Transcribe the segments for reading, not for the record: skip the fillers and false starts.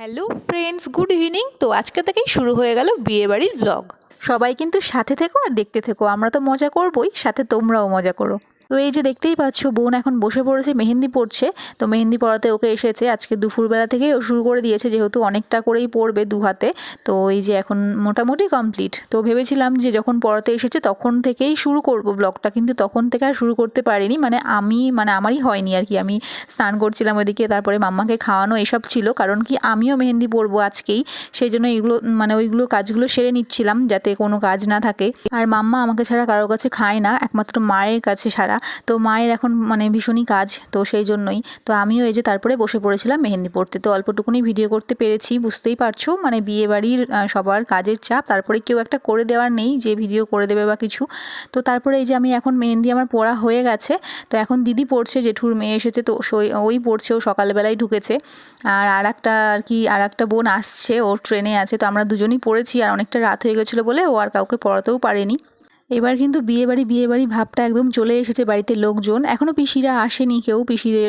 Hello friends, good evening. তো আজকে থেকেই শুরু হয়ে গেল বিয়েবাড়ির ব্লগ। সবাই কিন্তু সাথে থেকো আর দেখতে থেকো, আমরা তো মজা করবোই, সাথে তোমরাও মজা করো। তো এই যে দেখতেই পাচ্ছ, বোন এখন বসে পড়েছে, মেহেন্দি পড়ছে। তো মেহেন্দি পড়াতে ওকে এসেছে আজকে দুপুরবেলা থেকেই ও শুরু করে দিয়েছে, যেহেতু অনেকটা করেই পড়বে দু হাতে। তো এই যে এখন মোটামুটি কমপ্লিট। তো ভেবেছিলাম যে যখন পড়াতে এসেছে তখন থেকেই শুরু করব ব্লগটা, কিন্তু তখন থেকে আর শুরু করতে পারিনি। আমারই হয়নি আর কি। আমি স্নান করছিলাম ওইদিকে, তারপরে মাম্মাকে খাওয়ানো এসব ছিল, কারণ কি আমিও মেহেন্দি পরবো আজকেই। সেই জন্য এগুলো ওইগুলো কাজগুলো সেরে নিচ্ছিলাম, যাতে কোনো কাজ না থাকে। আর মাম্মা আমাকে ছাড়া কারোর কাছে খায় না, একমাত্র মায়ের কাছে ছাড়া। তো মায়ের এখন ভীষণই কাজ, তো সেই জন্যই। তো আমিও এই যে তারপরে বসে পড়েছিলাম মেহেন্দি পড়তে। তো অল্পটুকুনি ভিডিও করতে পেরেছি, বুঝতেই পারছো, বিয়ে বাড়ির সবার কাজের চাপ, তারপরে কেউ একটা করে দেওয়ার নেই যে ভিডিও করে দেবে বা কিছু। তো তারপরে এই যে আমি এখন মেহেন্দি আমার পড়া হয়ে গেছে। তো এখন দিদি পড়ছে, জেঠুর মেয়ে এসেছে, তো ওই পড়ছে, ও সকালবেলায় ঢুকেছে। আর একটা বোন আসছে, ওর ট্রেনে আছে। তো আমরা দুজনই পড়েছি, আর অনেকটা রাত হয়ে গেছিলো বলে ও আর কাউকে পড়াতেও পারেনি। এবার কিন্তু বিয়েবাড়ি ভাবটা একদম চলে এসেছে বাড়িতে লোকজন। এখনও পিসিরা আসেনি কেউ,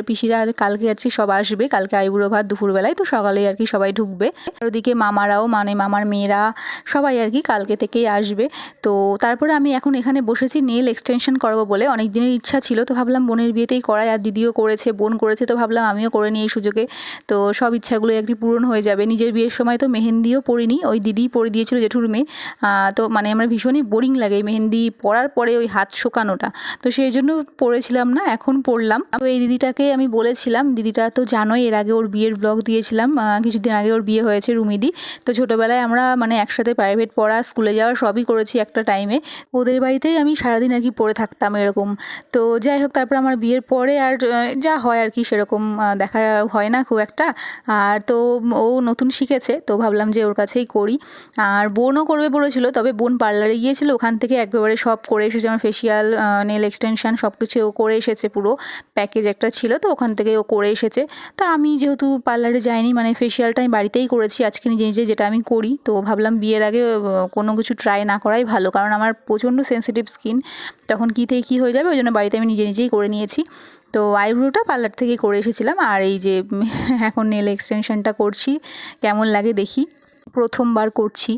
পিসিরা আর কালকে আছে, সব আসবে কালকে আইবুড়ো ভাত দুপুরবেলায়। তো সকালে আর কি সবাই ঢুকবে। আর ওদিকে মামারাও, মামার মেয়েরা সবাই আর কি কালকে থেকেই আসবে। তো তারপরে আমি এখন এখানে বসেছি নেল এক্সটেনশন করবো বলে, অনেক দিনের ইচ্ছা ছিল। তো ভাবলাম বোনের বিয়েতেই করাই, আর দিদিও করেছে, বোন করেছে, তো ভাবলাম আমিও করে নিই এই সুযোগে। তো সব ইচ্ছাগুলো আর কি পূরণ হয়ে যাবে। নিজের বিয়ের সময় তো মেহেন্দিও পরিনি, ওই দিদিই পরে দিয়েছিল, জেঠুর মেয়ে। তো আমার ভীষণই বোরিং লাগে এই মেহেন্দি পরার পরে ওই হাত শোকানোটা। তো সেই জন্য পড়েছিলাম না, এখন পড়লাম। তো এই দিদিটাকে আমি বলেছিলাম, দিদিটা তো জানোই, এর আগে ওর বিয়ের ব্লগ দিয়েছিলাম, কিছুদিন আগে ওর বিয়ে হয়েছে, রুমিদি। তো ছোটোবেলায় আমরা একসাথে প্রাইভেট পড়া, স্কুলে যাওয়া সবই করেছি একটা টাইমে। ওদের বাড়িতেই আমি সারাদিন আর কি পড়ে থাকতাম এরকম। তো যাই হোক, তারপর আমার বিয়ের পরে আর যা হয় আর কি সেরকম দেখা হয় না খুব একটা। আর তো ও নতুন শিখেছে, তো ভাবলাম যে ওর কাছেই করি। আর বোনও করবে বলেছিল, তবে বোন পার্লারে গিয়েছিল, ওখান থেকে একেবারে সব করে এসেছে, যেমন ফেসিয়াল, নেল এক্সটেনশন সব কিছু ও করে এসেছে, পুরো প্যাকেজ একটা ছিল, তো ওখান থেকে ও করে এসেছে। তা আমি যেহেতু পার্লারে যাইনি, ফেসিয়ালটা আমি বাড়িতেই করেছি আজকে নিজে নিজে, যেটা আমি করি। তো ভাবলাম বিয়ের আগে কোনো কিছু ট্রাই না করাই ভালো, কারণ আমার প্রচণ্ড সেন্সিটিভ স্কিন, তখন কী থেকে কী হয়ে যাবে, ওই জন্য বাড়িতে আমি নিজে নিজেই করে নিয়েছি। তো আইব্রোটা পার্লার থেকে করে এসেছিলাম, আর এই যে এখন নেল এক্সটেনশনটা করছি, কেমন লাগে দেখি, প্রথমবার করছি।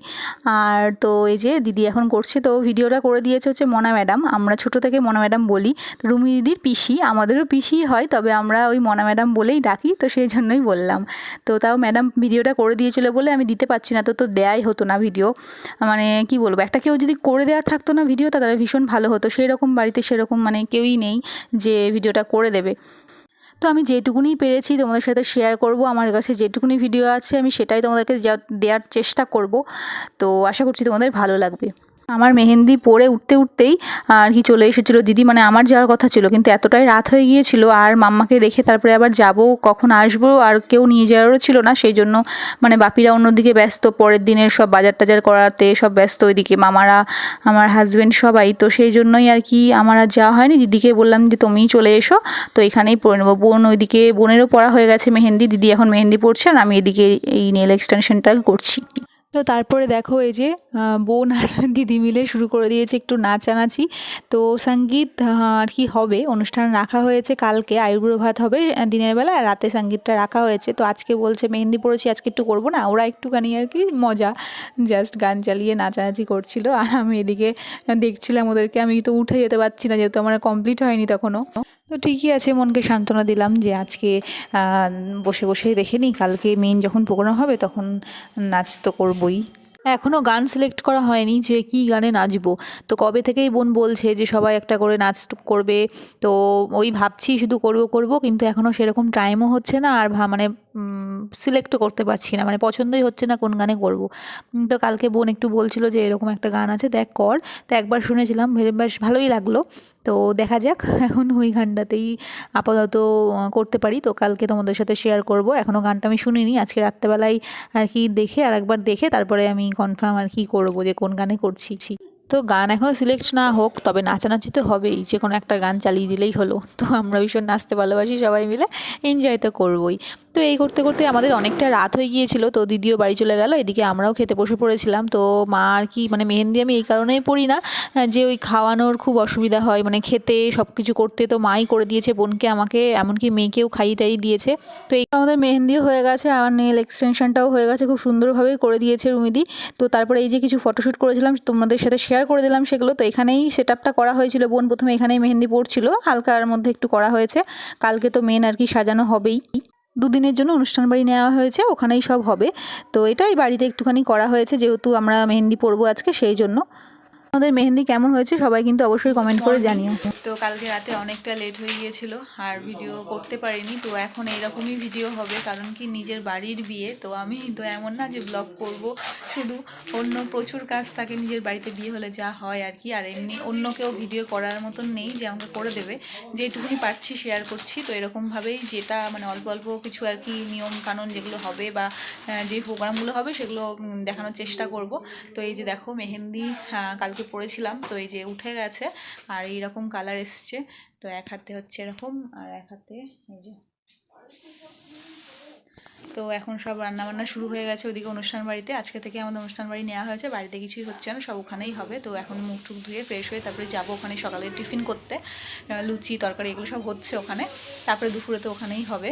আর তো এই যে দিদি এখন করছে, তো ভিডিওটা করে দিয়েছে হচ্ছে মনা ম্যাডাম, আমরা ছোটো থেকে মনা ম্যাডাম বলি। রুমি দিদির পিসি, আমাদেরও পিসি হয়, তবে আমরা ওই মনা ম্যাডাম বলেই ডাকি, তো সেই জন্যই বললাম। তো তাও ম্যাডাম ভিডিওটা করে দিয়েছিল বলে আমি দিতে পারছি না, তো দেয়াই হতো না ভিডিও। কি বলবো, একটা কেউ যদি করে দেওয়ার থাকতো না ভিডিওটা, তাহলে ভীষণ ভালো হতো। সেই রকম বাড়িতে সেরকম কেউই নেই যে ভিডিওটা করে দেবে। তো আমি যেটুকুনি পেরেছি তোমাদের সাথে শেয়ার করব, আমার কাছে যেটুকুনি ভিডিও আছে আমি সেটাই তোমাদেরকে দেওয়ার চেষ্টা করব। তো আশা করছি তোমাদের ভালো লাগবে। আমার মেহেন্দি পরে উঠতেই আর কি চলে এসেছিলো দিদি, আমার যাওয়ার কথা ছিল, কিন্তু এতটাই রাত হয়ে গিয়েছিল, আর মাম্মাকে রেখে তারপরে আবার যাব, কখন আসবো, আর কেউ নিয়ে যাওয়ারও ছিল না। সেই জন্য বাপিরা অন্যদিকে ব্যস্ত, পরের দিনের সব বাজার টাজার করাতে সব ব্যস্ত, ওইদিকে মামারা, আমার হাজব্যান্ড সবাই। তো সেই জন্যই আর কি আমার আর যাওয়া হয়নি। দিদিকে বললাম যে তুমিই চলে এসো, তো এখানেই পরে নেবো। ওইদিকে বোনেরও পড়া হয়ে গেছে মেহেন্দি, দিদি এখন মেহেন্দি পড়ছে, আর আমি এদিকে এই নেল এক্সটেনশনটা করছি। তো তারপরে দেখো, এই যে বোন আর দিদি মিলে শুরু করে দিয়েছে একটু নাচানাচি। তো সঙ্গীত আর কি হবে, অনুষ্ঠান রাখা হয়েছে কালকে, আইবুড়ো ভাত হবে দিনের বেলা, আর রাতে সঙ্গীতটা রাখা হয়েছে। তো আজকে বলছে মেহেন্দি পড়েছি, আজকে একটু করবো না, ওরা একটুখানি আর কি মজা, জাস্ট গান চালিয়ে নাচানাচি করছিল, আর আমি এদিকে দেখছিলাম ওদেরকে। আমি তো উঠে যেতে পারছি না, যেহেতু আমার কমপ্লিট হয়নি তখনও। তো ঠিকই আছে, মনকে সান্ত্বনা দিলাম যে আজকে বসে বসে দেখে নিই, কালকে মেইন যখন প্রোগ্রাম হবে তখন নাচ তো করবই। এখনও গান সিলেক্ট করা হয়নি যে কী গানে নাচবো। তো কবে থেকেই বোন বলছে যে সবাই একটা করে নাচ করবে, তো ওই ভাবছি শুধু করব, কিন্তু এখনও সেরকম টাইমও হচ্ছে না, আর সিলেক্টও করতে পারছি না, পছন্দই হচ্ছে না কোন গানে করব। তো কালকে বোন একটু বলছিল যে এরকম একটা গান আছে, দেখ কর। তো একবার শুনেছিলাম, বেশ ভালোই লাগলো। তো দেখা যাক, এখন ওই গানটাতেই আপাতত করতে পারি। তো কালকে তোমাদের সাথে শেয়ার করব। এখনও গানটা আমি শুনিনি, আজকে রাত্রেবেলায় আর কি দেখে, আর একবার দেখে তারপরে আমি কনফার্ম আর কি করব যে কোন গানে করছি। তো গান এখনও সিলেক্ট না হোক, তবে নাচানাচি তো হবেই, যে কোনো একটা গান চালিয়ে দিলেই হলো। তো আমরা ভীষণ নাচতে ভালোবাসি, সবাই মিলে এনজয় তো করবোই। তো এই করতে করতে আমাদের অনেকটা রাত হয়ে গিয়েছিল, তো দিদিও বাড়ি চলে গেল, এদিকে আমরাও খেতে বসে পড়েছিলাম। তো মা আর কি মানে মেহেন্দি আমি এই কারণেই পড়ি না যে ওই খাওয়ানোর খুব অসুবিধা হয়, মানে খেতে সব কিছু করতে, তো মাই করে দিয়েছে বোনকে, আমাকে, এমনকি মেয়েকেও খাইয়ে টাইয়ে দিয়েছে। তো এই আমাদের মেহেন্দিও হয়ে গেছে, আমার নেল এক্সটেনশনটাও হয়ে গেছে, খুব সুন্দরভাবেই করে দিয়েছে রুমিদি। তো তারপরে এই যে কিছু ফটোশ্যুট করেছিলাম তোমাদের সাথে শেয়ার করে দিলাম সেগুলো। তো এখানেই সেট আপটা করা হয়েছিল, বোন প্রথমে এখানেই মেহেন্দি পড়ছিল, হালকার মধ্যে একটু করা হয়েছে। কালকে তো মেন আর কি সাজানো হবেই, দুদিনের জন্য অনুষ্ঠান বাড়ি নেওয়া হয়েছে, ওখানেই সব হবে। তো এটাই বাড়িতে একটুখানি করা হয়েছে, যেহেতু আমরা মেহেন্দি পরবো আজকে, সেই জন্য। আমাদের মেহেন্দি কেমন হয়েছে সবাই কিন্তু অবশ্যই কমেন্ট করে জানিও। তো কালকে রাতে অনেকটা লেট হয়ে গিয়েছিল আর ভিডিও করতে পারিনি। তো এখন এইরকমই ভিডিও হবে, কারণ কি নিজের বাড়ির বিয়ে, তো আমি তো এমন না যে ব্লগ করব, শুধু অন্য প্রচুর কাজ থাকে নিজের বাড়িতে বিয়ে হলে যা হয় আর কি। আর এমনি অন্য কেউ ভিডিও করার মতন নেই যে আমাকে করে দেবে, যেটুকুনি পারছি শেয়ার করছি। তো এরকমভাবেই যেটা মানে অল্প অল্প কিছু আর কি নিয়ম কানুন যেগুলো হবে বা যে প্রোগ্রামগুলো হবে সেগুলো দেখানোর চেষ্টা করব। তো এই যে দেখো মেহেন্দি কালকে পরেছিলাম, তো এই যে উঠে গেছে আর এইরকম কালার এসছে। তো এক হাতে হচ্ছে এরকম আর এক হাতে এই যে। তো এখন সব রান্নাবান্না শুরু হয়ে গেছে ওদিকে অনুষ্ঠান বাড়িতে। আজকে থেকে আমাদের অনুষ্ঠান বাড়ি নেওয়া হয়েছে, বাড়িতে কিছুই হচ্ছে না, সব ওখানেই হবে। তো এখন মুখ টুক ধুয়ে ফ্রেশ হয়ে তারপরে যাবো ওখানে সকালে টিফিন করতে, লুচি তরকারি এগুলো সব হচ্ছে ওখানে, তারপরে দুপুরে তো ওখানেই হবে।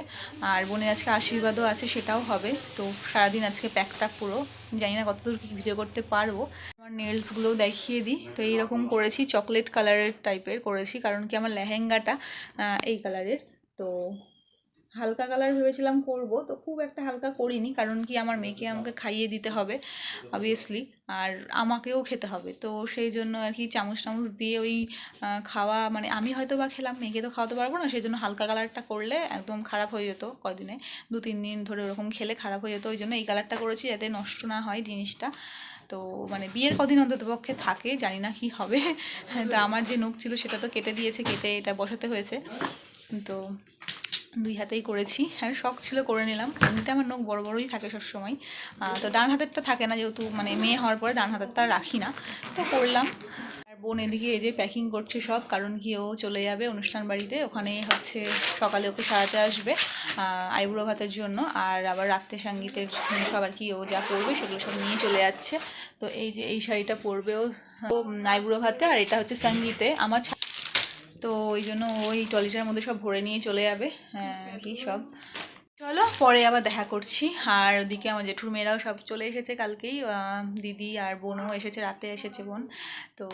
আর বোনের আজকে আশীর্বাদও আছে, সেটাও হবে। তো সারাদিন আজকে প্যাকটা পুরো, জানি না কতদূর কি ভিডিও করতে পারবো। আমার নেলসগুলোও দেখিয়ে দিই। তো এইরকম করেছি, চকলেট কালারের টাইপের করেছি, কারণ কি আমার লেহেঙ্গাটা এই কালারের। তো হালকা কালার ভেবেছিলাম করব, তো খুব একটা হালকা করিনি, কারণ কি আমার মেয়েকে আমাকে খাইয়ে দিতে হবে অবভিয়াসলি, আর আমাকেও খেতে হবে। তো সেই জন্য আর কি চামচ টামচ দিয়ে ওই খাওয়া, মানে আমি হয়তো বা খেলাম, মেয়েকে তো খাওয়াতে পারবো না, সেই জন্য হালকা কালারটা করলে একদম খারাপ হয়ে যেত কদিনে, 2-3 দিন ধরে ওরকম খেলে খারাপ হয়ে যেত। ওই জন্য এই কালারটা করেছি যাতে নষ্ট না হয় জিনিসটা। তো মানে বিয়ের কদিন অন্ততপক্ষে থাকে, জানি না কি হবে। তো আমার যে নখ ছিল সেটা তো কেটে দিয়েছে, কেটে এটা বসাতে হয়েছে। তো 2 হাতেই করেছি, হ্যাঁ শখ ছিল করে নিলাম। এমনিতে আমার নখ বড় বড়ই থাকে সবসময়, তো ডান হাতেরটা থাকে না, যেহেতু মানে মেয়ে হওয়ার পরে ডান হাতেরটা রাখি না, তো করলাম। আর বোন এদিকে এই যে প্যাকিং করছে সব, কারণ কি ও চলে যাবে অনুষ্ঠান বাড়িতে, ওখানে হচ্ছে সকালে ওকে সারাতে আসবে আইবুড়ো ভাতের জন্য, আর আবার রাত্রে সঙ্গীতের সব আর কি ও যা করবে সেগুলো সব নিয়ে চলে যাচ্ছে। তো এই যে এই শাড়িটা পরবে ও আইবুড়ো ভাতে, আর এটা হচ্ছে সঙ্গীতে আমার। তো ওই জন্য ওই ট্রলিটার মধ্যে সব ভরে নিয়ে চলে যাবে কি সব। চলো পরে আবার দেখা করছি। আর ওদিকে আমার জেঠুর মেয়েরাও সব চলে এসেছে কালকেই, দিদি আর বোনও এসেছে, রাতে এসেছে বোন। তো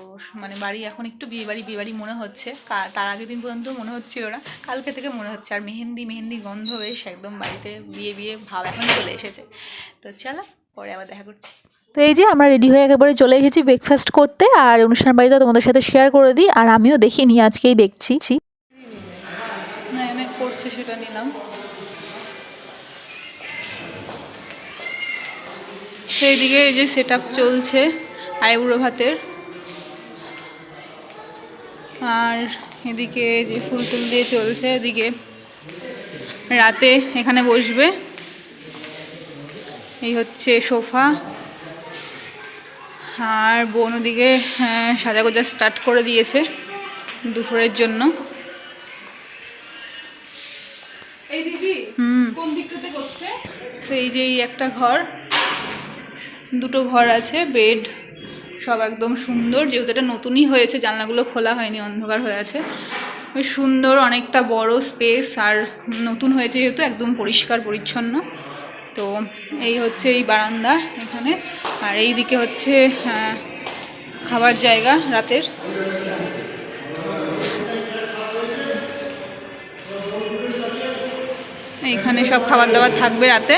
মানে বাড়ি এখন একটু বিয়ে বাড়ি মনে হচ্ছে, তার আগের দিন পর্যন্ত মনে হচ্ছিল না, কালকে থেকে মনে হচ্ছে। আর মেহেন্দি গন্ধ বেশ একদম বাড়িতে বিয়ে ভাব এখন চলে এসেছে। তো চলো পরে আবার দেখা করছি। তো এই যে আমরা রেডি হয়ে একেবারে চলে এসেছি ব্রেকফাস্ট করতে, আর অনুষ্ঠান বাড়িতে তোমাদের সাথে শেয়ার করে দিই, আর আমিও দেখিনি, আজকেই দেখছি। করছে সেটা নিলাম। সেই দিকে এই যে সেট আপ চলছে আইবুড়ো ভাতের, আর এদিকে যে ফুল টুল দিয়ে চলছে, এদিকে রাতে এখানে বসবে, এই হচ্ছে সোফা। আর বোন ওদিকে সাজাগোজা স্টার্ট করে দিয়েছে দুপুরের জন্য। তো এই যে এই একটা ঘর, দুটো ঘর আছে, বেড সব একদম সুন্দর, যেহেতু এটা নতুনই হয়েছে, জানলাগুলো খোলা হয়নি, অন্ধকার হয়ে আছে, বেশ সুন্দর, অনেকটা বড় স্পেস, আর নতুন হয়েছে যেহেতু একদম পরিষ্কার পরিচ্ছন্ন। তো এই হচ্ছে এই বারান্দা এখানে, আর এই দিকে হচ্ছে খাবার জায়গা রাতের। এইখানে সব খাবার দাবার থাকবে রাতে,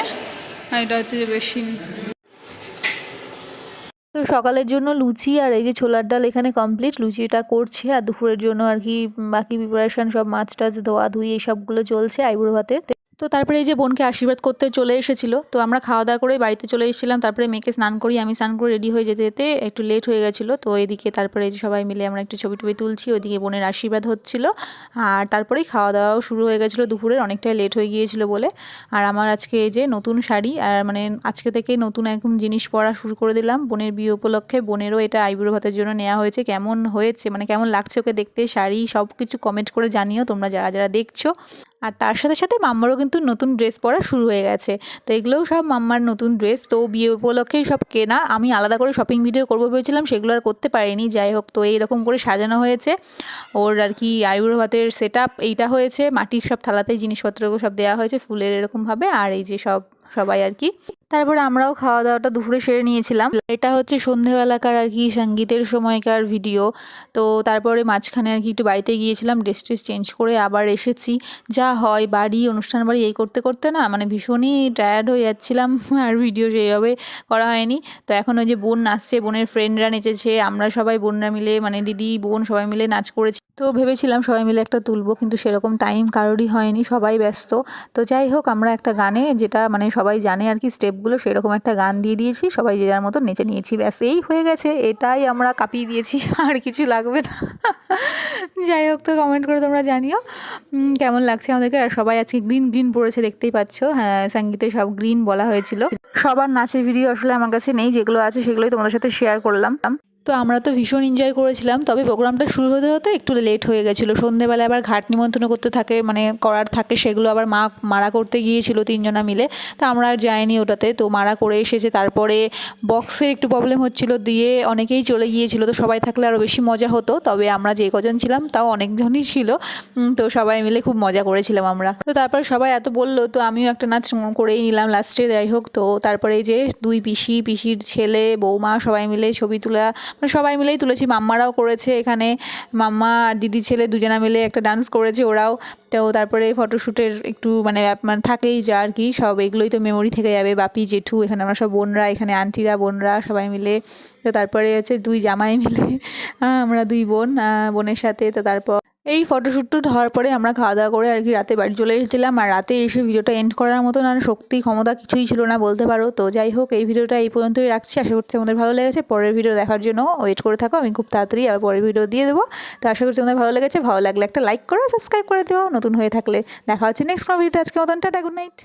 আর এটা হচ্ছে যে বেসিন। তো সকালের জন্য লুচি আর এই যে ছোলার ডাল এখানে কমপ্লিট, লুচিটা করছে, আর দুপুরের জন্য আর কি বাকি প্রিপারেশন সব মাছ টাছ ধোয়া ধুই এইসবগুলো চলছে আইবুড়ো ভাতের। তো তারপরে এই যে বোনকে আশীর্বাদ করতে চলে এসেছিলো, তো আমরা খাওয়া দাওয়া করে বাড়িতে চলে এসেছিলাম। তারপরে মেয়েকে স্নান করি, আমি স্নান করে রেডি হয়ে যেতে যেতে একটু লেট হয়ে গেছিলো। তো এদিকে তারপরে এই যে সবাই মিলে আমরা একটু ছবি টবি তুলছি, ওইদিকে বোনের আশীর্বাদ হচ্ছিলো। আর তারপরেই খাওয়া দাওয়াও শুরু হয়ে গেছিলো দুপুরের, অনেকটাই লেট হয়ে গিয়েছিলো বলে। আর আমার আজকে এই যে নতুন শাড়ি, আর মানে আজকে থেকে নতুন একদম জিনিস পরা শুরু করে দিলাম বোনের বিয়ে উপলক্ষে। বোনেরও এটা আইবুড়ো ভাতের জন্য নেওয়া হয়েছে। কেমন হয়েছে, মানে কেমন লাগছে ওকে দেখতে, শাড়ি সব কিছু কমেন্ট করে জানিও তোমরা যারা যারা দেখছো। আর তার সাথে সাথে মাম্মারও কিন্তু নতুন ড্রেস পরা শুরু হয়ে গেছে। তো এগুলোও সব মাম্মার নতুন ড্রেস, তো বিয়ে উপলক্ষেই সব কেনা। আমি আলাদা করে শপিং ভিডিও করবো ভেবেছিলাম, সেগুলো আর করতে পারিনি। যাই হোক, তো এইরকম করে সাজানো হয়েছে ওর আর কি আইবুড়ো ভাতের সেট আপ এইটা হয়েছে। মাটির সব থালাতেই জিনিসপত্রগুলো সব দেওয়া হয়েছে ফুলের এরকমভাবে। আর এই যে সবাই আর কি, তারপরে আমরাও খাওয়া দাওয়াটা দুপুরে সেরে নিয়েছিলাম। এটা হচ্ছে সন্ধেবেলাকার আর কি সঙ্গীতের সময়কার ভিডিও। তো তারপরে মাঝখানে আর কি একটু বাড়িতে গিয়েছিলাম, ড্রেস ট্রেস চেঞ্জ করে আবার এসেছি। যা হয় বাড়ি অনুষ্ঠান বাড়ি এই করতে করতে না মানে ভীষণই টায়ার্ড হয়ে যাচ্ছিলাম, আর ভিডিও সেইভাবে করা হয়নি। তো এখন ওই যে বোন নাচছে, বোনের ফ্রেন্ডরা নেচেছে, আমরা সবাই বোনরা মিলে মানে দিদি বোন সবাই মিলে নাচ করেছি। তো ভেবেছিলাম সবাই মিলে একটা তুলবো, কিন্তু সেরকম টাইম কারোরই হয়নি, সবাই ব্যস্ত। তো যাই হোক, আমরা একটা গানে যেটা মানে সবাই জানে আর কি স্টেপগুলো, সেরকম একটা গান দিয়ে দিয়েছি, সবাই যে যার মতো নেচে নিয়েছি, ব্যাস এই হয়ে গেছে। এটাই আমরা কাঁপিয়ে দিয়েছি, আর কিছু লাগবে না। যাই হোক, তো কমেন্ট করে তোমরা জানিও কেমন লাগছে আমাদেরকে। আর সবাই আজকে গ্রিন গ্রিন পড়েছে, দেখতেই পাচ্ছ। হ্যাঁ, সঙ্গীতে সব গ্রিন বলা হয়েছিল। সবার নাচের ভিডিও আসলে আমার কাছে নেই, যেগুলো আছে সেগুলোই তোমাদের সাথে শেয়ার করলাম। তো আমরা তো ভীষণ এনজয় করেছিলাম, তবে প্রোগ্রামটা শুরু হতে হতে একটু লেট হয়ে গেছিলো। সন্ধ্যেবেলা আবার ঘাট নিমন্ত্রণ করতে থাকে, মানে করার থাকে, সেগুলো আবার মা মারা করতে গিয়েছিল 3 জনা মিলে। তো আমরা আর যাইনি ওটাতে, তো মারা করে এসেছে। তারপরে বক্সের একটু প্রবলেম হচ্ছিলো, দিয়ে অনেকেই চলে গিয়েছিলো। তো সবাই থাকলে আরও বেশি মজা হতো, তবে আমরা যে কজন ছিলাম তাও অনেকজনই ছিল। তো সবাই মিলে খুব মজা করেছিলাম আমরা। তো তারপরে সবাই এত বললো, তো আমিও একটা নাচ করেই নিলাম লাস্টে। যাই হোক, তো তারপরে এই যে 2 পিসি, পিসির ছেলে, বৌমা সবাই মিলে ছবি তোলা, মানে সবাই মিলেই তুলেছি। মাম্মারাও করেছে এখানে, মাম্মা আর দিদি ছেলে দুজনা মিলে একটা ডান্স করেছে ওরাও। তো তারপরে ফটোশ্যুটের একটু মানে থাকেই যা আর কি, সব এগুলোই তো মেমোরি থেকে যাবে। বাপি জেঠু, এখানে আমরা সব বোনরা, এখানে আন্টিরা বোনরা সবাই মিলে। তো তারপরে হচ্ছে 2 জামাই মিলে আমরা 2 বোন, বোনের সাথে। তো তারপর এই ফটোশ্যুট হওয়ার পরে আমরা খাওয়া দাওয়া করে আর কি রাতে বাড়ি চলে এসেছিলাম। আর রাতে এসে ভিডিওটা এন্ড করার মতন আর শক্তি ক্ষমতা কিছুই ছিল না বলতে পারো। তো যাই হোক, এই ভিডিওটা এই পর্যন্তই রাখছি। আশা করছি তোমাদের ভালো লেগেছে। পরের ভিডিও দেখার জন্য ওয়েট করে থাকো, আমি খুব তাড়াতাড়ি আবার পরের ভিডিও দিয়ে দেবো। তো আশা করছি তোমাদের ভালো লেগেছে। ভালো লাগলে একটা লাইক করে সাবস্ক্রাইব করে দিও নতুন হয়ে থাকলে। দেখা হচ্ছে নেক্সট কোনো ভিডিওতে। আজকের মতন টাটা, গুড নাইট।